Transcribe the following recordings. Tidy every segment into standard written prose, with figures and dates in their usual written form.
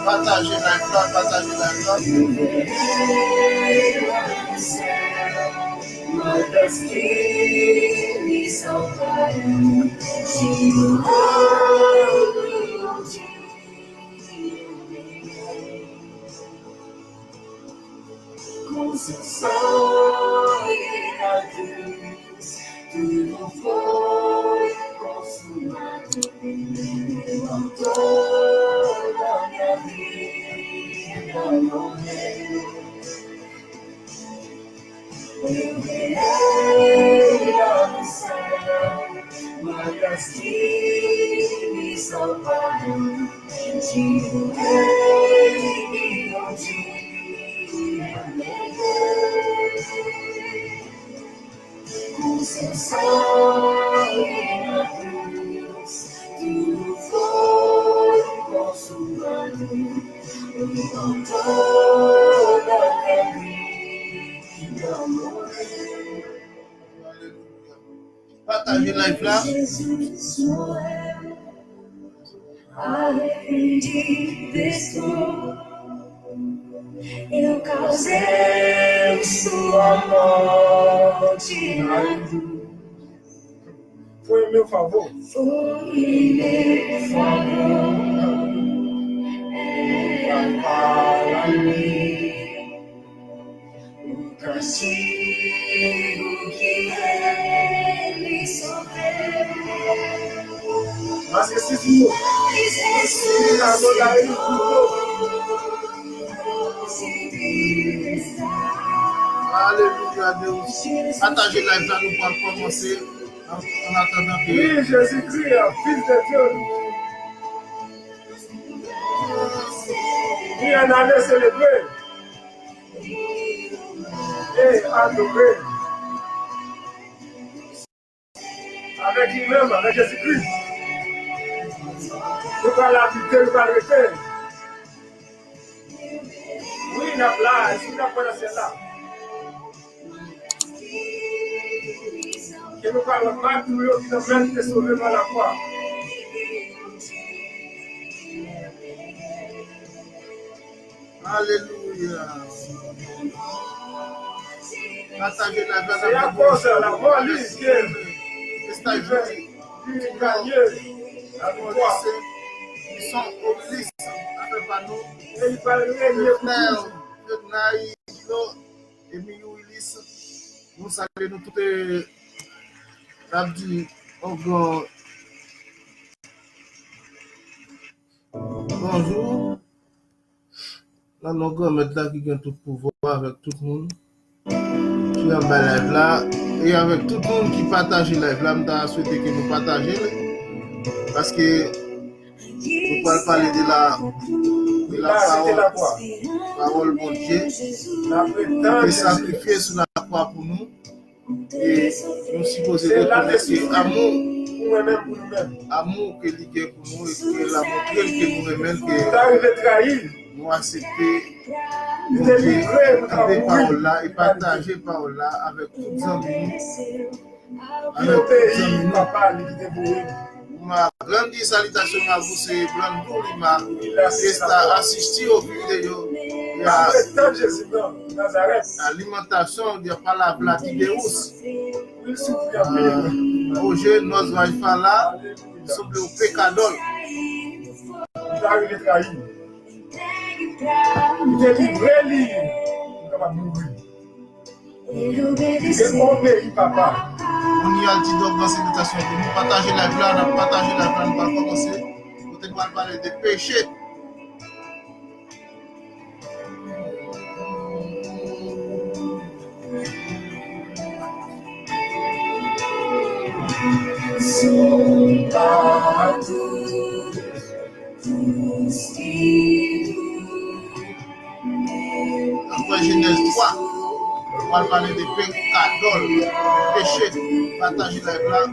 Partagez la gloire, partagez la gloire. Com seu sangue na cruz, tudo foi consumado. Toda minha vida morreu. Eu virei a missão, mas que me salvaram de um reino onde com seu sangue na cruz, tudo foi consumado. Com toda minha vida morreu. Partagez la gloire. Jesus morreu, arrependido estou. Eu causei sua morte na cruz. Foi em meu favor. Foi em meu favor. Era para mim o castigo que ele sofreu. Mas ressuscitou. Alléluia, Deus. Partagez la gloire, nous allons commencer en attendant que. Oui, Jésus-Christ, Fils de Dieu. Oui, une année célébrée. Et adorée. Avec lui-même, avec Jésus-Christ. Nous allons l'habiter, nous allons le faire. Oui, il y a place, il y a place là. Que nous allons battre, nous allons te sauver par la croix. Alléluia. Partagez la gloire. C'est à cause de la mort, lui, qui est gagné la victoire. Ils sont obélisques avec nous. Et il parle de nous saluons toutes les abdis. Bonjour. Là, nous avons maintenant qui a tout pouvoir avec tout le monde qui est en bas live là et avec tout le monde qui partage le live là. Je souhaite que nous partagions parce que nous pouvons parler de la parole de Dieu qui est sacrifiée sur la croix pour nous et nous supposons reconnaître que l'amour que l'Église est pour nous et que l'amour que nous remet que nous accepter des paroles là et partager les paroles là avec tous les amis. Avec tous les amis. Ma grande salutation à vous, c'est Blandou Lima, qui a assisté aux vidéos. Il y a l'alimentation de la Vladideus. Roger, nos enfants là, sont au Pécadol. Il est trahi. Il est livré, il va mourir. Il obéit, papa. On y a dit donc dans cette invitation que nous partager la gloire, nous partager la gloire, nous allons commencer. Nous allons parler des péchés. Après Genèse 3, on va parler des péchés, partager la gloire.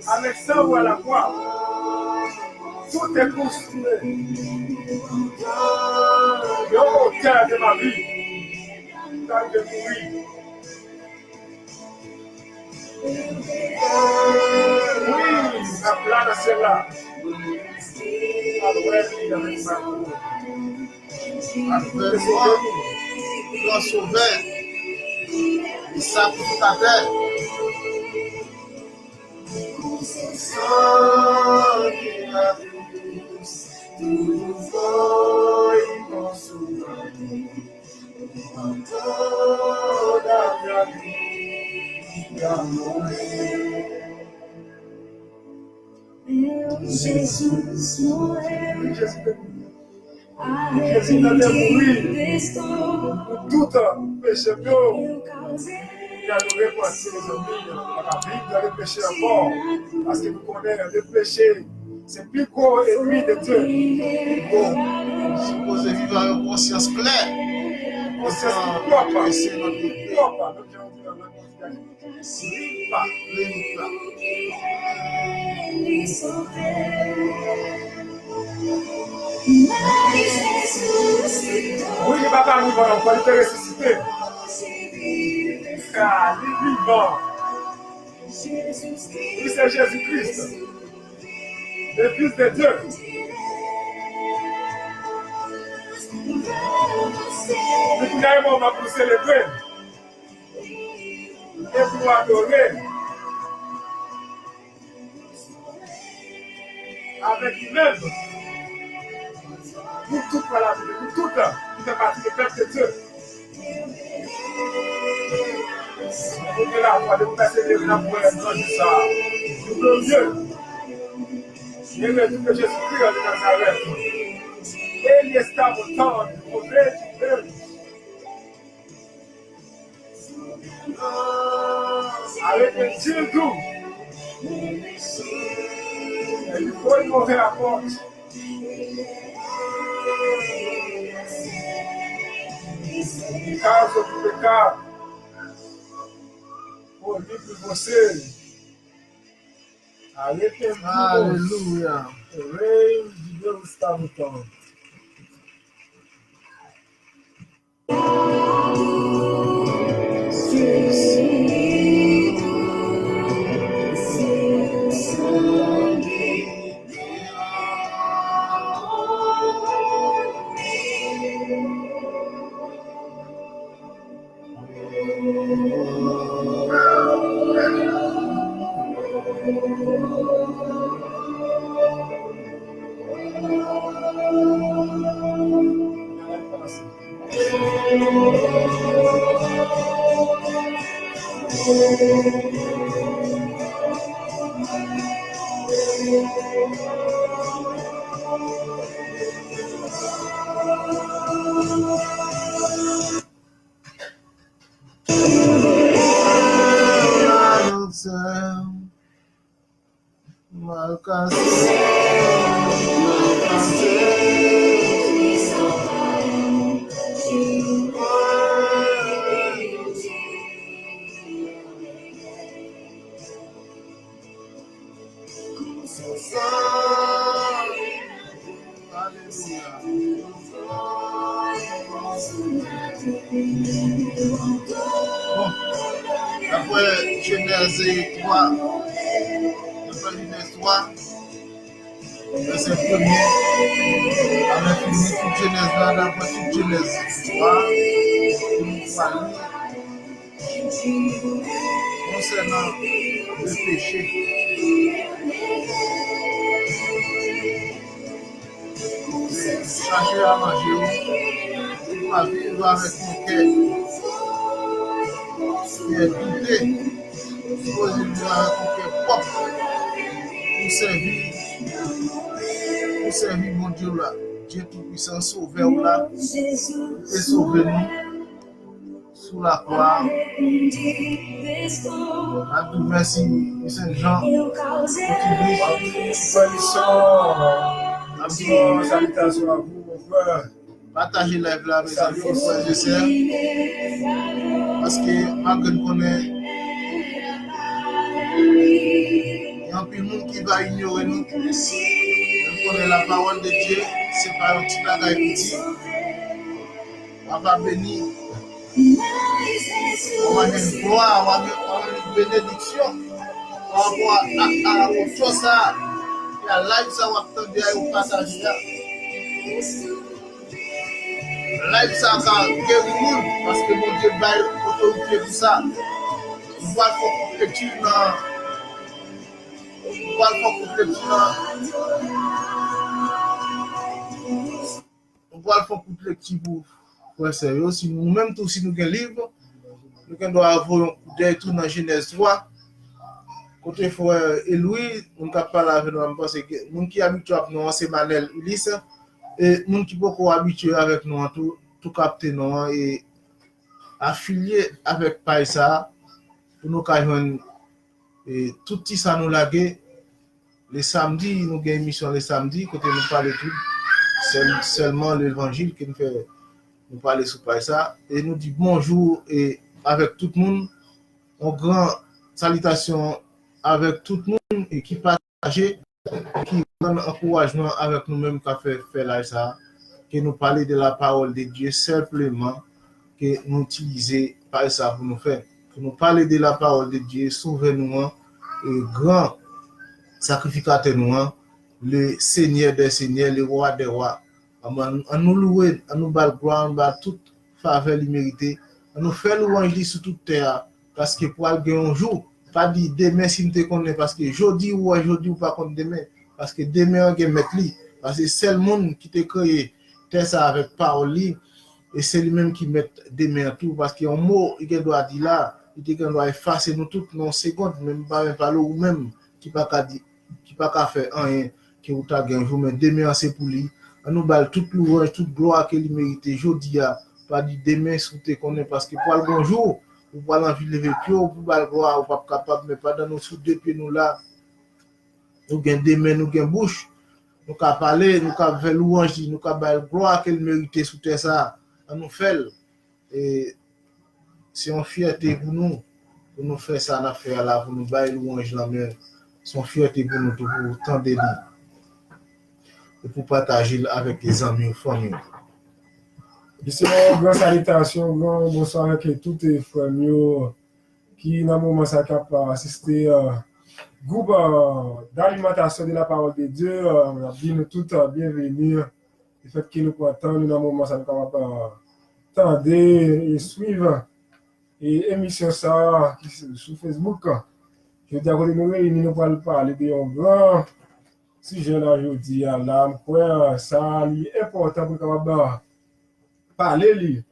Avec ça ou à la croix, tout est construit. Le hauteur de ma vie, tant de mourir. Oui, la plane c'est là. Après, il y avait ça. Après moi, le sauveur, il sacrificateur. Jesus morreu, Jésus n'a pas mouru pour tout péché bio. eu causei Il a le réparti les amis, la Bible a le péché encore. Parce que vous connaissez le péché, c'est plus gros ennemi de Dieu. Supposé vivre avec une conscience claire. Conscience propre. C'est notre vie. Propre. Donc, j'ai envie de ele sofreu, mas ressuscitou. oui, il va pas nous voir, on va te ressusciter. Car il est vivant. Oui, c'est Jésus-Christ, le Fils de Dieu. Nous finalement, on va pour célébrer et pour adorer avec lui-même pour toute la vie, pour toute qui fait partie du peuple de Dieu. Vous là, on va vous passer les gens pour être dans ça. Nous le Dieu. Il est tout que Jésus-Christ de Nazareth. Ele estava lutando por Deus. Arrependido. Ele foi morrer à morte. Por causa do pecado. Por mim, por você. Arrependido. Aleluia. O reino de Deus está lutando. Après Genèse 3, après Genèse 3, verset 1er, avec toute Genèse là, d'après toute Genèse 3, nous allons concernant le péché. Chercher à manger, il va vivre avec mon cœur qui est douté, supposé vivre avec mon cœur propre pour servir mon Dieu là. Dieu Tout-Puissant, sauveur là, et sauver nous sous la croix. À tout merci, Saint-Jean, Salutations à vous, mon frère. Partagez live là, mes amis, frères et sœurs, parce que malgré qu'on connaît, il y a un peu de monde qui va ignorer nous. On connaît la parole de Dieu, c'est pas un petit bagage petit. On va bénir. On va une gloire, on va une bénédiction. On va voir à autre ça. La live ça va attendre à vous partager là. Live ça va guérir le monde parce que mon Dieu va autorité pour ça. On va faire compléter dans. On va faire compléter dans. On va faire compléter pour. Ouais, sérieux, si nous-mêmes, tous, si nous avons un livre, nous devons avoir des tours dans Genèse 3. Côté frère Louis, nous ne pouvons pas parler avec nous parce que les gens qui sont habitués avec nous, c'est Manel Ulysse. Et les gens qui sont beaucoup habitués avec nous, tout capter nous et affilier avec Païsa pour nous joindre tout ça nous laguer. Les samedis, nous avons une émission les samedis, côté nous parler tout. C'est seulement l'évangile qui nous fait. Nous parler sur ça et nous dit bonjour et avec tout le monde, une grande salutation avec tout le monde et qui partage, qui donne encouragement avec nous-mêmes qui fait là ça, que nous parler de la parole de Dieu simplement, que nous utiliser par ça pour nous faire, pour nous parler de la parole de Dieu, sauver-nous et grand sacrificateur nous, le Seigneur des Seigneurs, le Roi des Rois. À nous louer, à nous battre gloire, à toute faveur mérité, à nous faire louange sur toute terre, parce que pour aller un jour, pas dire demain si nous te connaissons, parce que jeudi ou aujourd'hui ou pas contre demain, parce que demain on va mettre lui, parce que c'est le monde qui t'a créé, t'es ça avec parole, et c'est lui-même qui met demain tout, parce qu'il y a un mot il doit dire là, il doit effacer nous toutes dans secondes, même pas parler ou même qui pas qu'à dire, qui pas qu'à faire rien, qui ou t'a gagné un jour, mais demain c'est pour lui. Nous bal toute louange, toute gloire qu'il mérite. Jodi a pas dit demain sous te connaît parce que pour le bonjour, ou pour l'envie de lever pied, ou pour bal gloire, ou pas capable, mais pas dans nos sous deux pieds nous là. Nous gain demain, nous gain bouche, nous qu'à parler, nous qu'à faire louange, nous qu'à bal gloire qu'il mérite sous terre ça, à nous faire. Et c'est une fierté pour nous faire ça en affaire là, pour nous bailler louange là, mais c'est une fierté pour nous pour tant de livres. Et pour partager avec les amis ou familles. Ici, une grande salutation, grand bonsoir avec tous les frères qui, dans le moment, sont capables d'assister au groupe d'alimentation de la parole de Dieu. Nous tous bienvenue. Le fait que nous pouvons nous, dans le moment, sont capables d'attendre et suivre l'émission ça sur Facebook. Je dis à vous, nous réunir, nous allons parler de grand sujet là aujourd'hui, là, ça est important pour nous parler.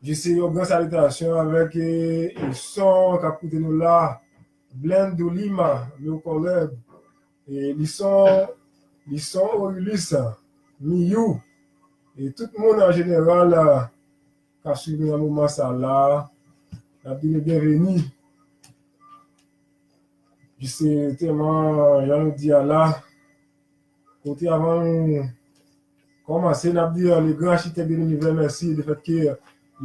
Je sais une grande salutation avec le son qui nous là, Blend Lima, nos collègues, et ils sont Ulysse, Miyu, et tout le monde en général qui a suivi un moment ça là, bienvenue. Je sais tellement, il y a un dit là, côté avant commencer, on a dit le grand architecte de l'univers, merci du fait qu'il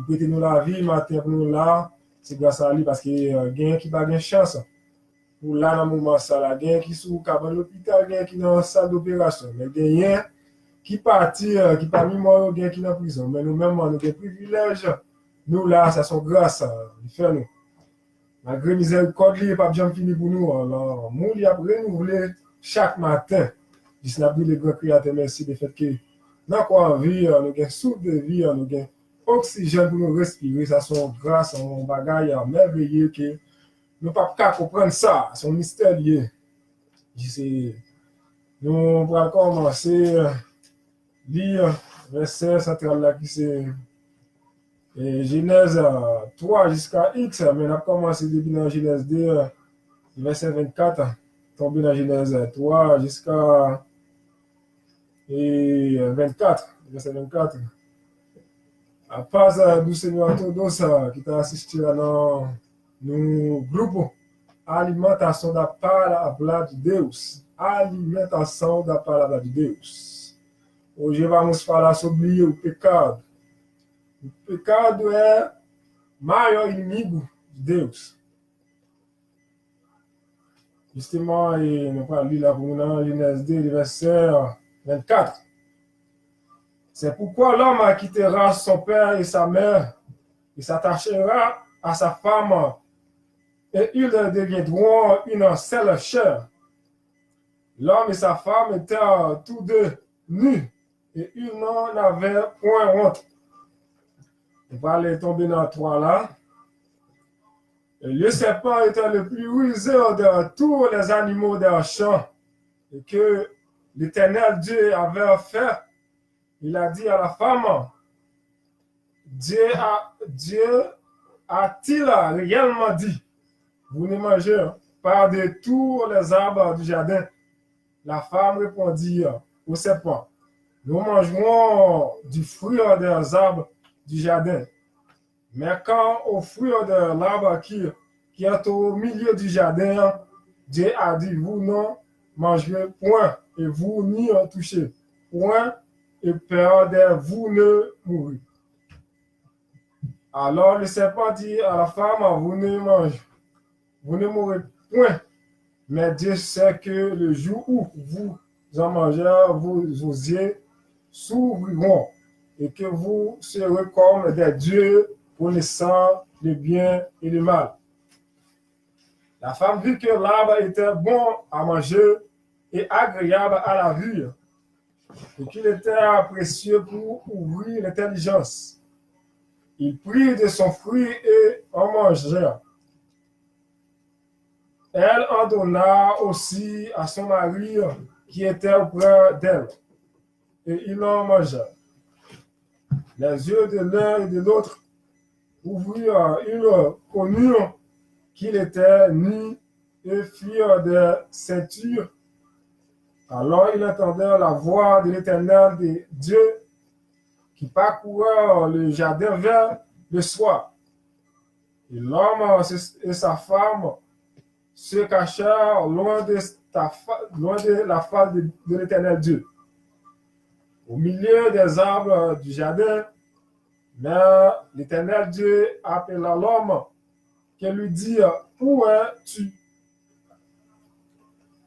prête nous la vie, matin pour nous là, c'est grâce à lui parce qu'il y a quelqu'un qui n'a pas de chance. Pour là, dans le moment, ça, il y a quelqu'un qui est sous l'hôpital, quelqu'un qui est dans la salle d'opération, mais il y a quelqu'un qui parti, qui parmi moi, quelqu'un qui est en prison. Mais nous-mêmes, nous avons des privilèges. Nous là, ça sont grâce à nous. Malgré miséricorde, il n'est pas bien fini pour nous. Alors, nous, il a renouvelé chaque matin. Il n'a plus le grand créateur, merci de fait que nous avons vie, nous avons souffle de vie, nous avons oxygène pour nous respirer. Ça, sont grâce à un bagage merveilleux que nous ne pouvons pas comprendre ça. C'est un mystère lié. Nous allons commencer à lire verset central là qui c'est Genèse 3 jusqu'à X, mais on a commencé depuis dans Genèse 2, verset 24, tombé dans Genèse 3 jusqu'à 24, verset 24. À part du Seigneur todos qui t'a assisté dans nos groupes, alimentação da palavra de Deus. Alimentação da palavra de Deus. Hoje vamos falar sobre o pecado. O pecado é o maior inimigo de Deus. Justement, nous allons lire là pour nous dans Genèse 2, verset 24. C'est pourquoi l'homme quittera son père et sa mère et s'attachera à sa femme et ils deviendront une seule chair. L'homme et sa femme étaient tous deux nus et ils n'en avaient point honte. On va aller tomber dans 3 là. Le serpent était le plus rusé de tous les animaux des champs et que l'Éternel Dieu avait fait. Il a dit à la femme, Dieu a-t-il réellement dit, vous ne mangez pas de tous les arbres du jardin? La femme répondit au serpent, nous mangerons du fruit des arbres du jardin. Mais quand au fruit de l'arbre qui est au milieu du jardin, Dieu a dit, vous n'en mangerez point et vous n'y touchez point et peur de vous ne mourir. Alors le serpent dit à la femme, vous ne mourrez point, mais Dieu sait que le jour où vous en mangez, vos yeux s'ouvriront et que vous serez comme des dieux connaissant le bien et le mal. La femme vit que l'arbre était bon à manger et agréable à la vue, et qu'il était précieux pour ouvrir l'intelligence. Il prit de son fruit et en mangea. Elle en donna aussi à son mari qui était auprès d'elle, et il en mangea. Les yeux de l'un et de l'autre ouvrirent, ils connurent qu'il était nu et firent des ceintures. Alors il entendait la voix de l'Éternel de Dieu qui parcourait le jardin vers le soir. Et l'homme et sa femme se cachèrent loin de la face de l'Éternel Dieu, au milieu des arbres du jardin. Mais l'Éternel Dieu appela l'homme qui lui dit, où es-tu?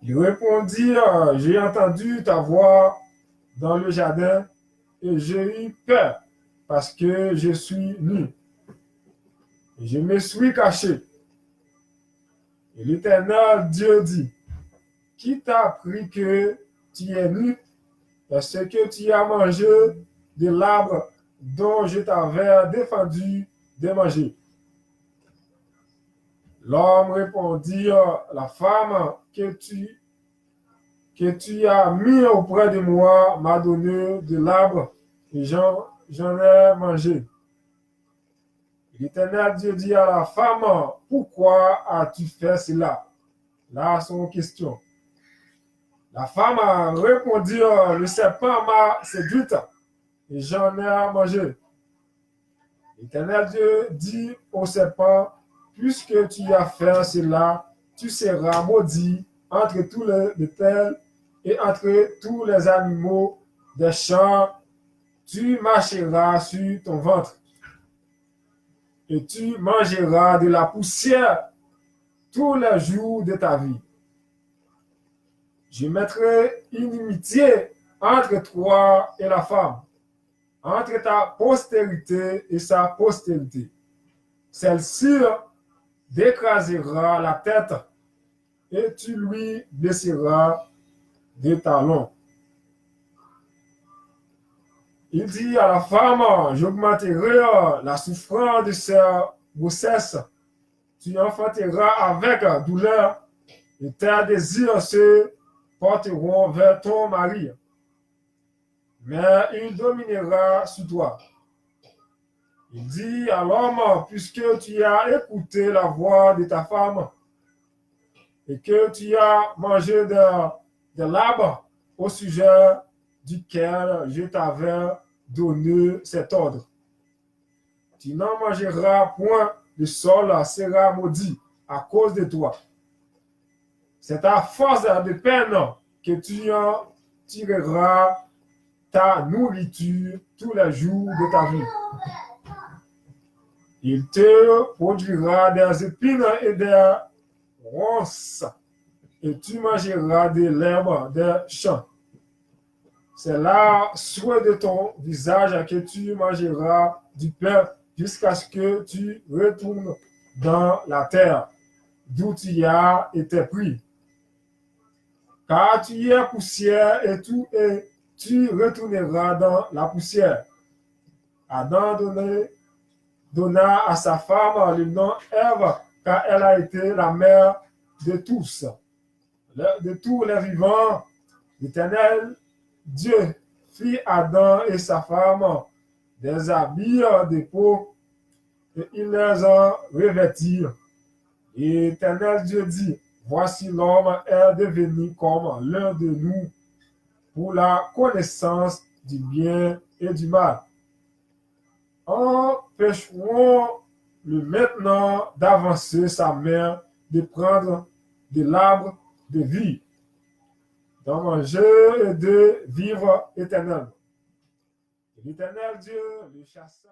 Il répondit, j'ai entendu ta voix dans le jardin et j'ai eu peur parce que je suis nu. Et je me suis caché. Et l'Éternel Dieu dit, qui t'a appris que tu es nu? Parce que tu as mangé de l'arbre dont je t'avais défendu de manger. L'homme répondit, la femme que tu as mis auprès de moi m'a donné de l'arbre et j'en ai mangé. L'Éternel Dieu dit à la femme, pourquoi as-tu fait cela? Là, son question. La femme a répondu, le serpent m'a séduite et j'en ai mangé. L'Éternel Dieu dit au serpent, puisque tu as fait cela, tu seras maudit entre tous les bétails et entre tous les animaux des champs. Tu marcheras sur ton ventre et tu mangeras de la poussière tous les jours de ta vie. Je mettrai inimitié entre toi et la femme, entre ta postérité et sa postérité. Celle-ci d'écrasera la tête et tu lui blesseras des talons. Il dit à la femme, j'augmenterai la souffrance de sa grossesse. Tu enfanteras avec douleur et tes désirs se porteront vers ton mari. Mais il dominera sur toi. Il dit à l'homme, puisque tu as écouté la voix de ta femme et que tu as mangé de l'arbre au sujet duquel je t'avais donné cet ordre. Tu n'en mangeras point, le sol sera maudit à cause de toi. C'est à force de peine que tu en tireras ta nourriture tous les jours de ta vie. Il te produira des épines et des ronces, et tu mangeras de l'herbe des champs. C'est la souhait de ton visage que tu mangeras du pain jusqu'à ce que tu retournes dans la terre d'où tu as été pris. Car tu es poussière et tu retourneras dans la poussière. Adam donna à sa femme le nom Ève, car elle a été la mère de tous, de tous les vivants. L'Éternel Dieu fit Adam et sa femme des habits de peau et il les en revêtit. Et l'Éternel Dieu dit, voici l'homme est devenu comme l'un de nous pour la connaissance du bien et du mal. Empêcherons-le maintenant d'avancer sa main, de prendre de l'arbre de vie, d'en manger et de vivre éternellement. L'Éternel Dieu le chassa.